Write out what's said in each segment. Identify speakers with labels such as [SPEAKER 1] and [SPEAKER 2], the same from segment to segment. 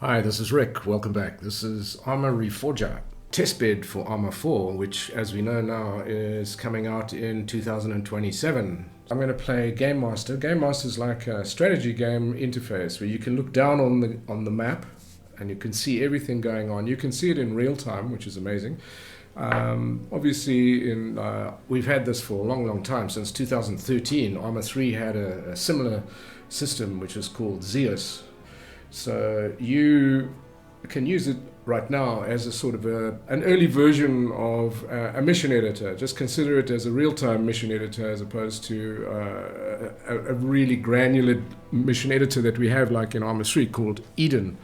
[SPEAKER 1] Hi, this is Rick. Welcome back. This is Arma Reforger, testbed for Arma 4, which, as we know now, is coming out in 2027. I'm going to play Game Master. Game Master is like a strategy game interface where you can look down on the map and you can see everything going on. You can see it in real time, which is amazing. Obviously, we've had this for a long time. Since 2013, Arma 3 had a similar system, which is called Zeus. So you can use it right now as a sort of an early version of a mission editor. Just consider it as a real-time mission editor as opposed to a really granular mission editor that we have like in Arma 3 called Eden.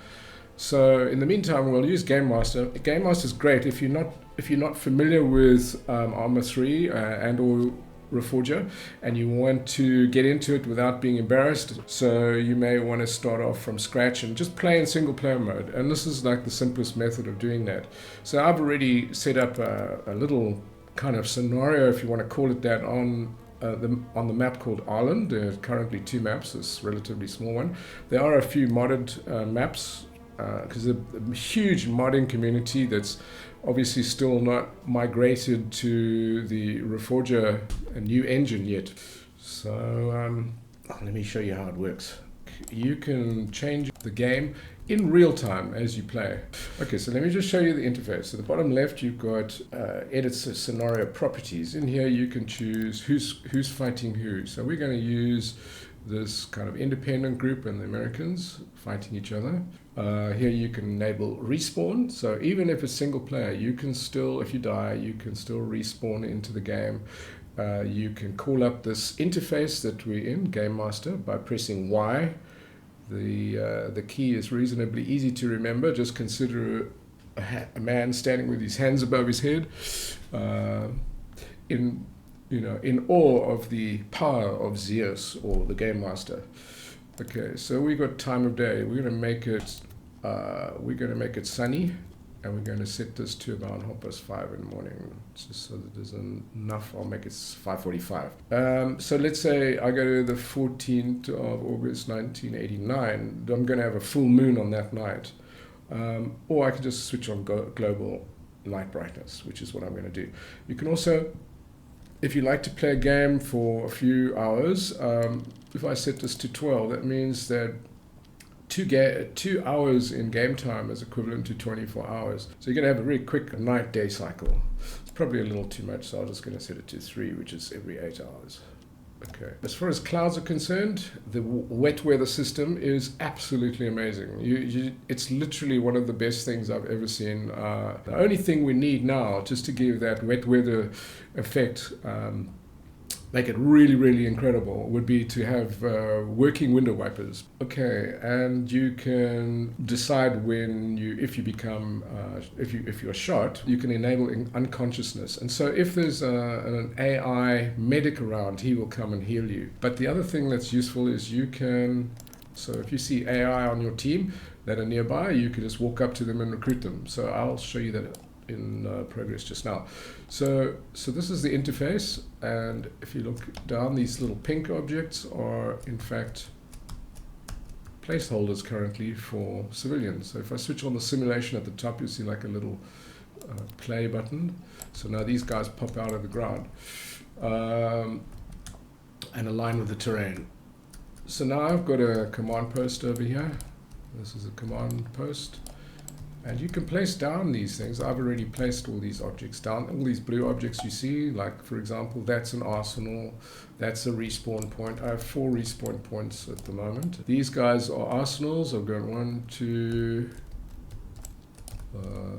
[SPEAKER 1] So in the meantime, we'll use Game Master. Game Master is great if you're not familiar with Arma 3 and or Reforger and you want to get into it without being embarrassed. So you may want to start off from scratch and just play in single player mode. And this is like the simplest method of doing that. So I've already set up a little kind of scenario, if you want to call it that, on the map called Ireland. There are currently 2 maps, this relatively small one. There are a few modded maps because there's a huge modding community that's obviously still not migrated to the Reforger, a new engine yet. So let me show you how it works. You can change the game in real time as you play. Okay, so let me just show you the interface. So the bottom left, you've got edit scenario properties. In here, you can choose who's fighting who. So we're going to use this kind of independent group and the Americans fighting each other. Here you can enable respawn. So even if it's single player, you can still, if you die, you can still respawn into the game. You can call up this interface that we're in, Game Master, by pressing Y. The key is reasonably easy to remember. Just consider a man standing with his hands above his head, in awe of the power of Zeus or the Game Master. Okay, so we got time of day. We're going to make it sunny, and we're going to set this to about 5:30 in the morning, just so that there's enough. I'll make it 5:45. So let's say I go to the 14th of August 1989. I'm going to have a full moon on that night, or I can just switch on global light brightness, which is what I'm going to do. You can also, if you like to play a game for a few hours, if I set this to 12, that means that 2 hours in game time is equivalent to 24 hours. So you're going to have a really quick night-day cycle. It's probably a little too much, so I'm just going to set it to 3, which is every 8 hours. Okay. As far as clouds are concerned, the wet weather system is absolutely amazing. It's literally one of the best things I've ever seen. The only thing we need now, just to give that wet weather effect, make it really incredible, would be to have working window wipers. Okay, and you can decide when if you're shot, you can enable unconsciousness. And so if there's an AI medic around, he will come and heal you. But the other thing that's useful is so if you see AI on your team that are nearby, you can just walk up to them and recruit them. So I'll show you that in progress just now. So this is the interface, and if you look down, these little pink objects are in fact placeholders currently for civilians. So if I switch on the simulation at the top, you see like a little play button. So now these guys pop out of the ground and align with the terrain. So now I've got a command post over here. This is a command post. And you can place down these things. I've already placed all these objects down. All these blue objects you see, like for example, that's an arsenal, that's a respawn point. I have 4 respawn points at the moment. These guys are arsenals. I've got 1, 2,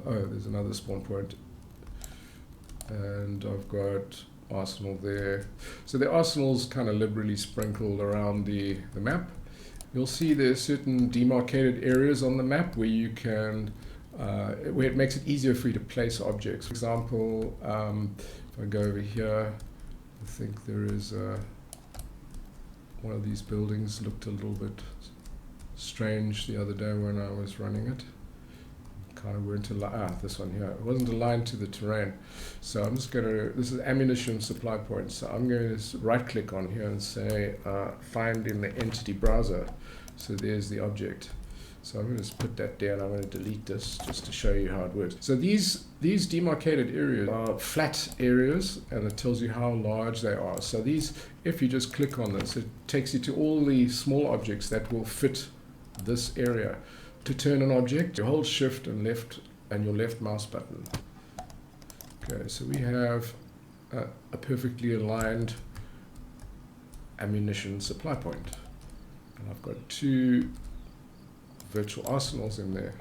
[SPEAKER 1] there's another spawn point. And I've got arsenal there. So the arsenal's kind of liberally sprinkled around the map. You'll see there's certain demarcated areas on the map where you can where it makes it easier for you to place objects. For example, if I go over here, I think there is one of these buildings looked a little bit strange the other day when I was running it. Kind of weren't aligned. This one here, it wasn't aligned to the terrain. So I'm just going to, this is ammunition supply point. So I'm going to right click on here and say find in the entity browser. So there's the object. So I'm going to just put that down. I'm going to delete this just to show you how it works. So these demarcated areas are flat areas, and it tells you how large they are. So these, if you just click on this, it takes you to all the small objects that will fit this area. To turn an object, you hold shift and left and your left mouse button. Okay, so we have a perfectly aligned ammunition supply point. And I've got 2 virtual arsenals in there.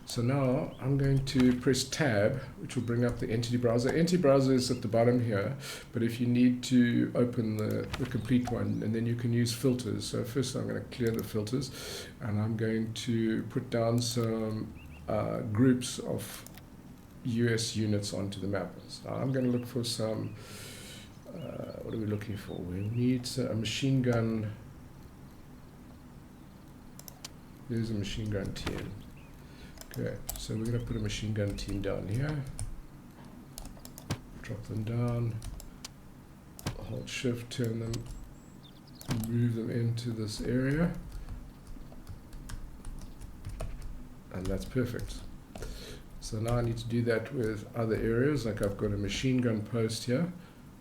[SPEAKER 1] So now I'm going to press tab, which will bring up the entity browser. Entity browser is at the bottom here, but if you need to open the complete one, and then you can use filters. So first I'm going to clear the filters, and I'm going to put down some groups of US units onto the map. So I'm going to look for some, what are we looking for? We need a machine gun. There's a machine gun team. Okay, so we're going to put a machine gun team down here. Drop them down. Hold shift, turn them, move them into this area. And that's perfect. So now I need to do that with other areas, like I've got a machine gun post here,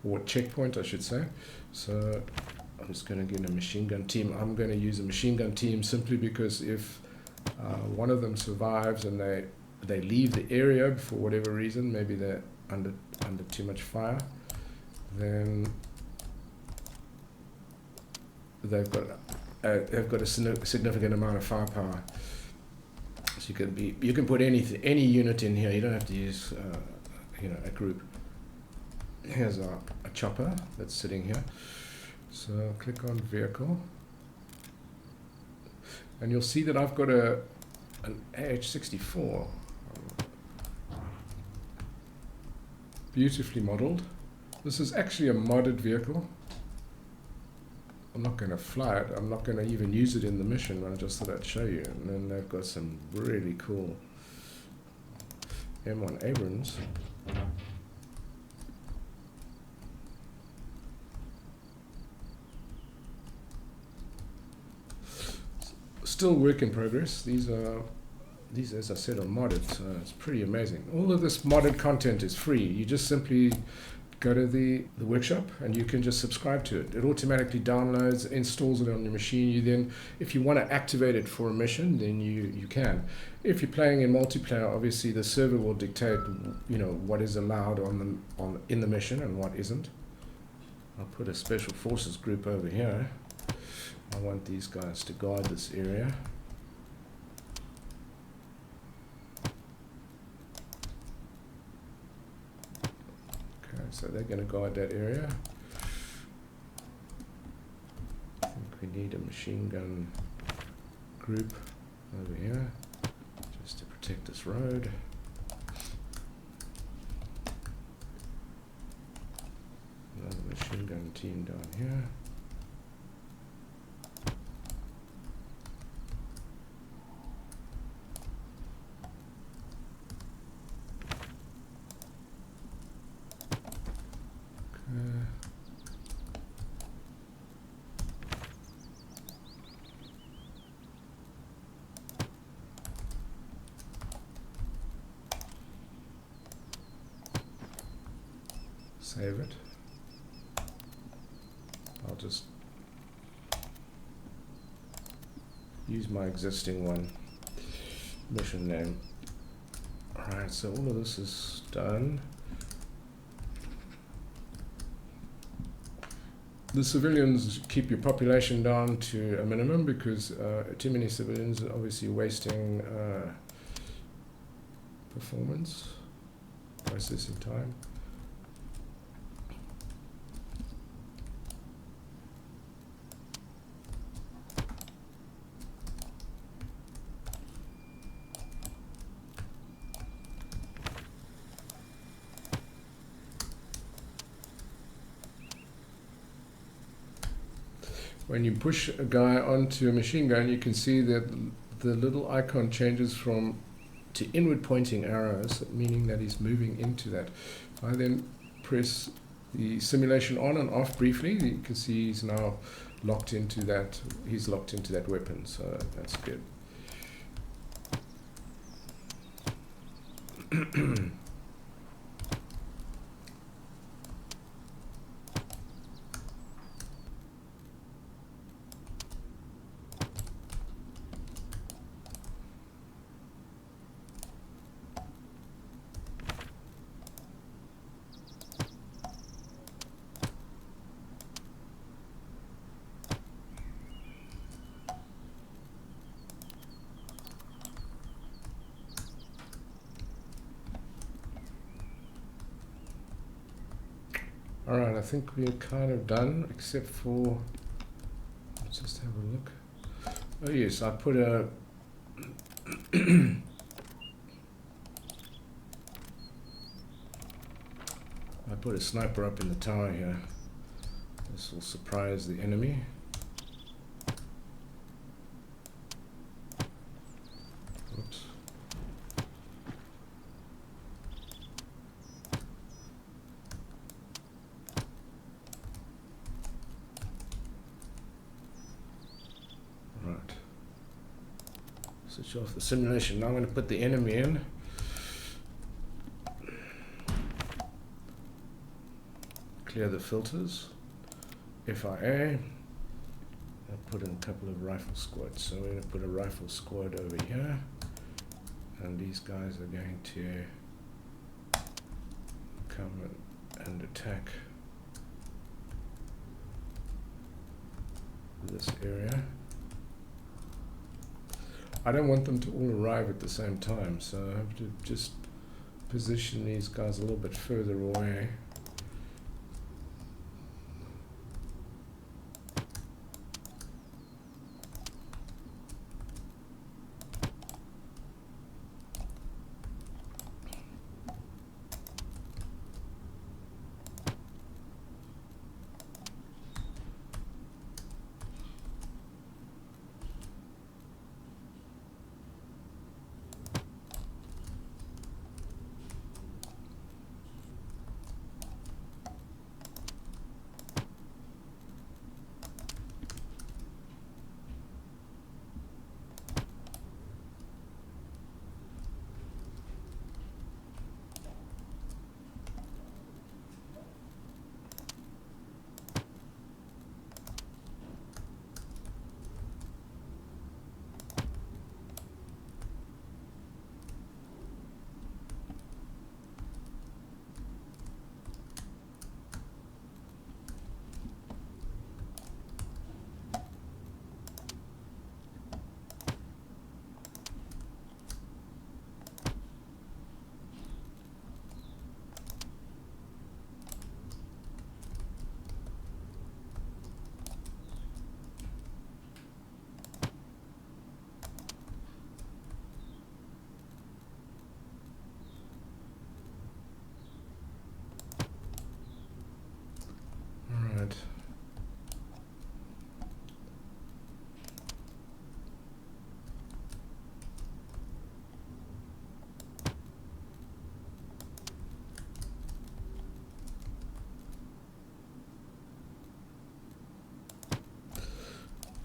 [SPEAKER 1] or checkpoint I should say. So I'm just going to get a machine gun team. I'm going to use a machine gun team simply because if one of them survives and they leave the area for whatever reason, maybe they're under too much fire, then they've got a significant amount of firepower. So you can put any unit in here. You don't have to use a group. Here's a chopper that's sitting here. So I'll click on vehicle, and you'll see that I've got an AH-64, beautifully modeled. This is actually a modded vehicle. I'm not going to fly it. I'm not going to even use it in the mission. I just thought I'd show you. And then they've got some really cool M1 Abrams. Still work in progress. These, as I said, are modded, so it's pretty amazing. All of this modded content is free. You just simply go to the workshop and you can just subscribe to it. It automatically downloads, installs it on your machine. You then, if you want to activate it for a mission, then you can. If you're playing in multiplayer, obviously the server will dictate, what is allowed in the mission and what isn't. I'll put a special forces group over here. I want these guys to guard this area. Okay, so they're going to guard that area. I think we need a machine gun group over here just to protect this road. Another machine gun team down here. Save it. I'll just use my existing one. Mission name. Alright, so all of this is done. The civilians keep your population down to a minimum because too many civilians are obviously wasting performance, processing time. When you push a guy onto a machine gun, you can see that the little icon changes to inward pointing arrows, meaning that he's moving into that. I then press the simulation on and off briefly. You can see he's now locked into that. He's locked into that weapon, so that's good. Alright, I think we're kind of done, except for, let's just have a look. Oh yes, I put a I put a sniper up in the tower here. This will surprise the enemy. Oops. Right. Switch off the simulation. Now I'm going to put the enemy in. Clear the filters. FIA. I'll put in a couple of rifle squads. So we're going to put a rifle squad over here. And these guys are going to come and attack this area. I don't want them to all arrive at the same time, so I have to just position these guys a little bit further away.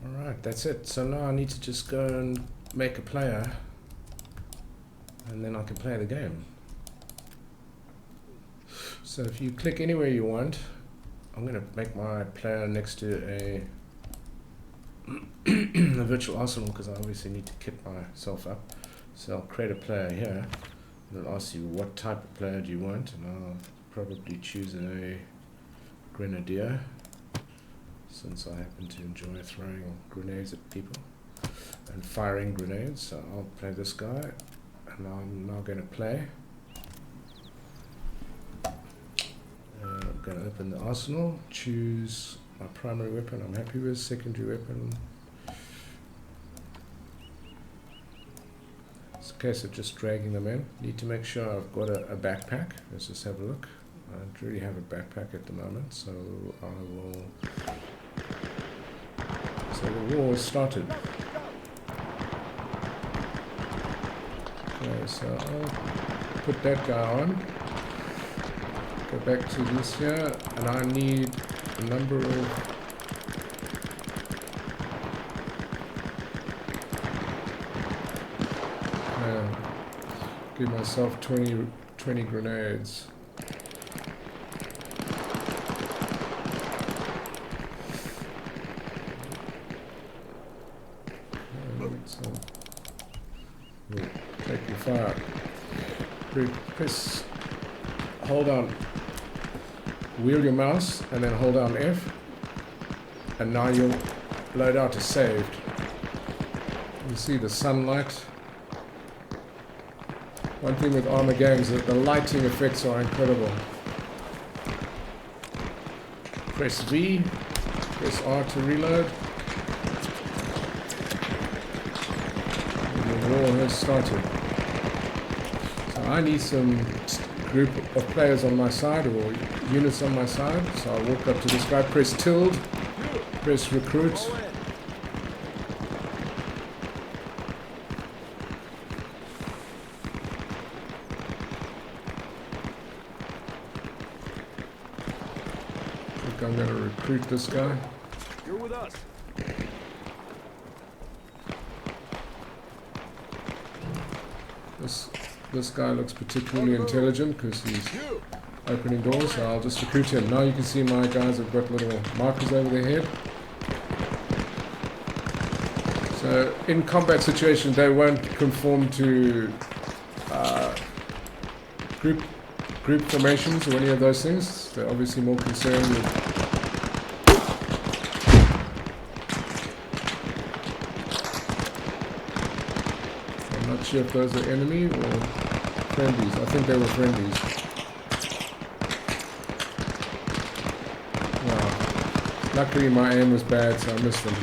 [SPEAKER 1] Alright, that's it. So now I need to just go and make a player, and then I can play the game. So if you click anywhere you want, I'm going to make my player next to a virtual arsenal, because I obviously need to kit myself up. So I'll create a player here, and it'll ask you what type of player do you want, and I'll probably choose a grenadier, since I happen to enjoy throwing grenades at people and firing grenades. So I'll play this guy, and I'm now going to play. I'm going to open the arsenal, choose my primary weapon I'm happy with, secondary weapon. It's a case of just dragging them in. Need to make sure I've got a backpack. Let's just have a look. I don't really have a backpack at the moment, so I will... So the war started. Okay, so I'll put that guy on. Go back to this here, and I need a number of Give myself 20 grenades. So, we'll take your fire. Press, hold down, wheel your mouse and then hold down F, and now your loadout is saved. You see the sunlight. One thing with Arma games is that the lighting effects are incredible. Press V, press R to reload. And the war has started. So I need some group of players on my side, or units on my side. So I'll walk up to this guy, press tilde, press recruit. I'm going to recruit this guy.
[SPEAKER 2] You're with us.
[SPEAKER 1] This guy looks particularly intelligent because he's opening doors, so I'll just recruit him. Now you can see my guys have got little markers over their head. So in combat situations they won't conform to group formations or any of those things. They're obviously more concerned with I'm not sure if those are enemy or friendlies. I think they were friendlies. Wow. Luckily my aim was bad, so I missed them.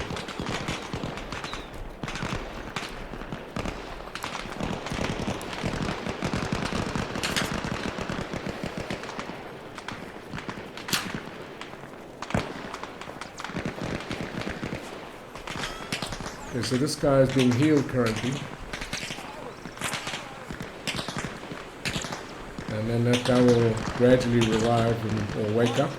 [SPEAKER 1] Okay, so this guy is being healed currently. And then that guy will gradually revive or wake up.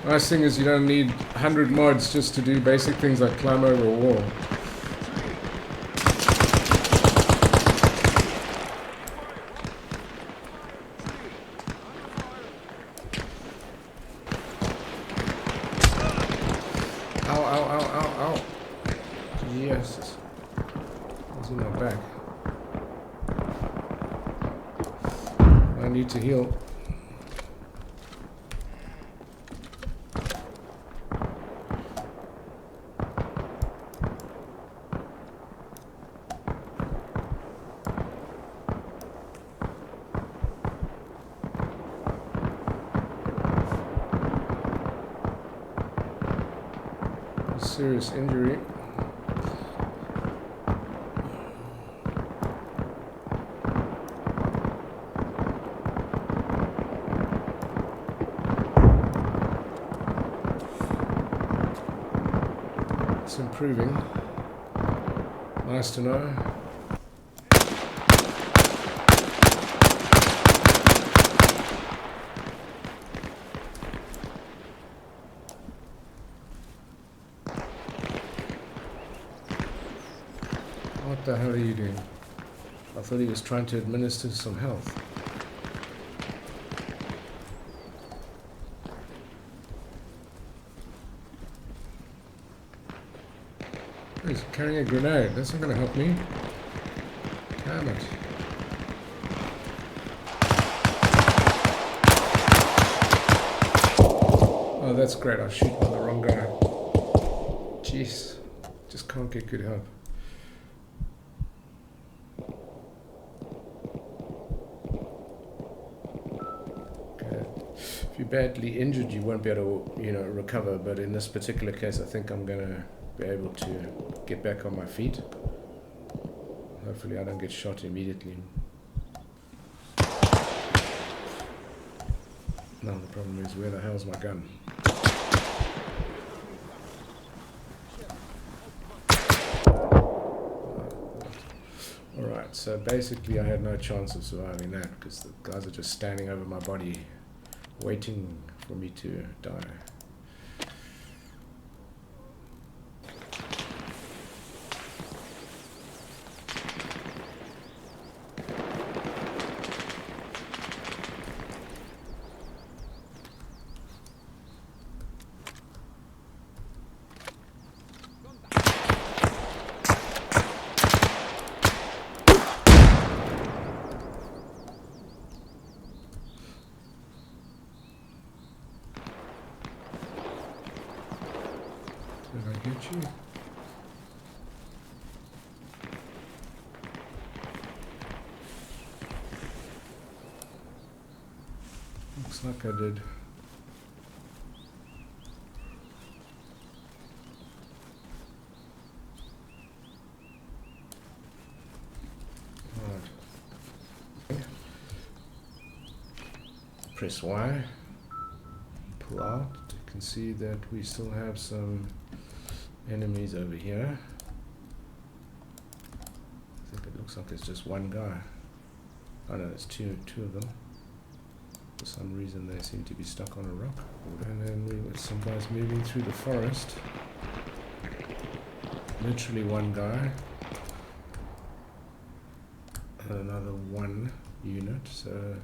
[SPEAKER 1] Nice thing is you don't need 100 mods just to do basic things like climb over a wall. Ow. Yes. It's in my back. I need to heal. Serious injury. It's improving. Nice to know. What the hell are you doing? I thought he was trying to administer some health. He's carrying a grenade. That's not going to help me. Damn it. Oh, that's great. I shoot on the wrong guy. Jeez. Just can't get good help. If you're badly injured, you won't be able to, recover. But in this particular case, I think I'm going to be able to get back on my feet. Hopefully I don't get shot immediately. Now the problem is, where the hell's my gun? Alright, so basically I had no chance of surviving that because the guys are just standing over my body waiting for me to die. Did I get you? Looks like I did. Right. Press Y. Pull out. You can see that we still have some enemies over here. I think it looks like there's just one guy. Oh no, there's two of them. For some reason they seem to be stuck on a rock. And then we've got some guys moving through the forest. Literally one guy. And another one unit, so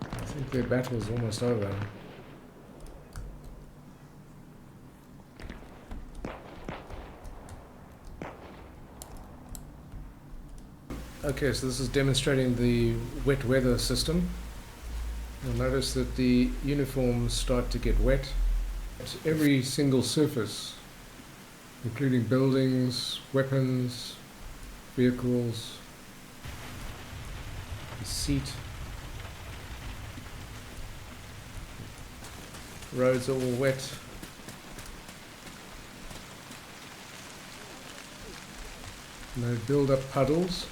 [SPEAKER 1] I think their battle's almost over. Okay, so this is demonstrating the wet weather system. You'll notice that the uniforms start to get wet at every single surface, including buildings, weapons, vehicles, the seat. Roads are all wet. No build-up puddles.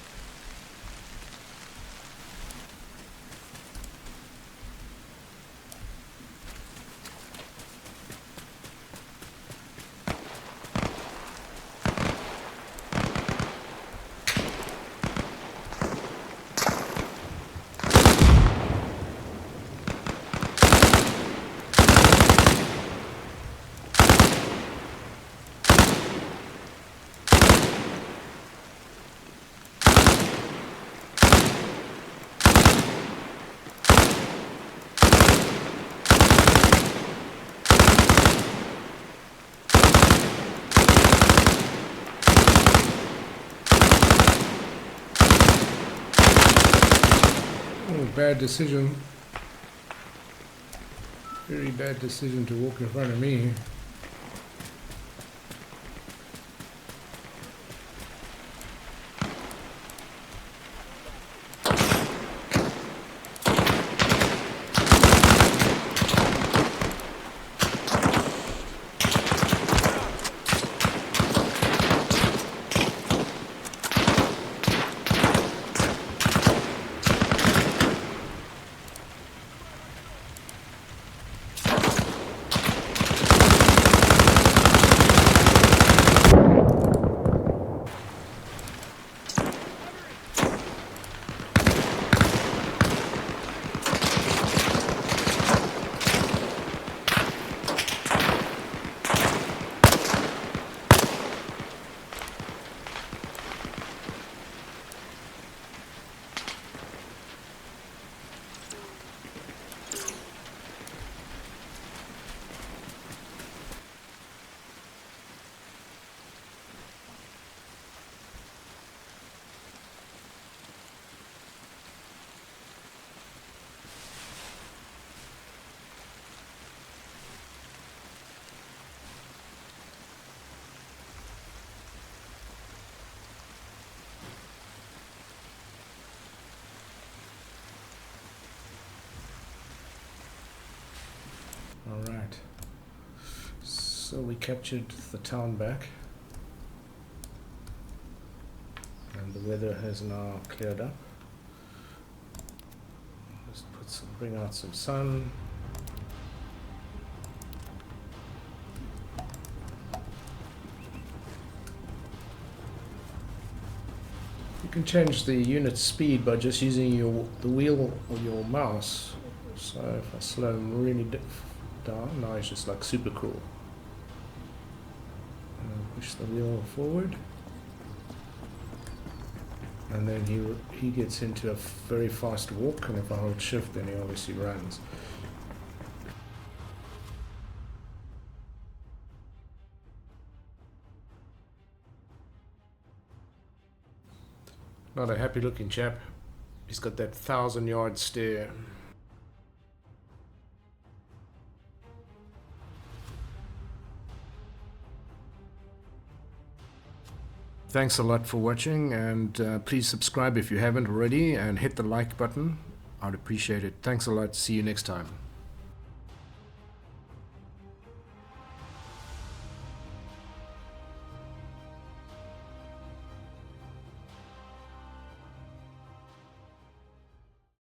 [SPEAKER 1] Bad decision. Very bad decision to walk in front of me. Alright, so we captured the town back and the weather has now cleared up. Just bring out some sun. You can change the unit speed by just using the wheel or your mouse. So if I slow him really down, now he's just like super cool. And push the wheel forward. And then he gets into a very fast walk, and if I hold shift then he obviously runs. Not a happy looking chap. He's got that 1,000-yard stare. Thanks a lot for watching, and please subscribe if you haven't already, and hit the like button. I'd appreciate it. Thanks a lot. See you next time.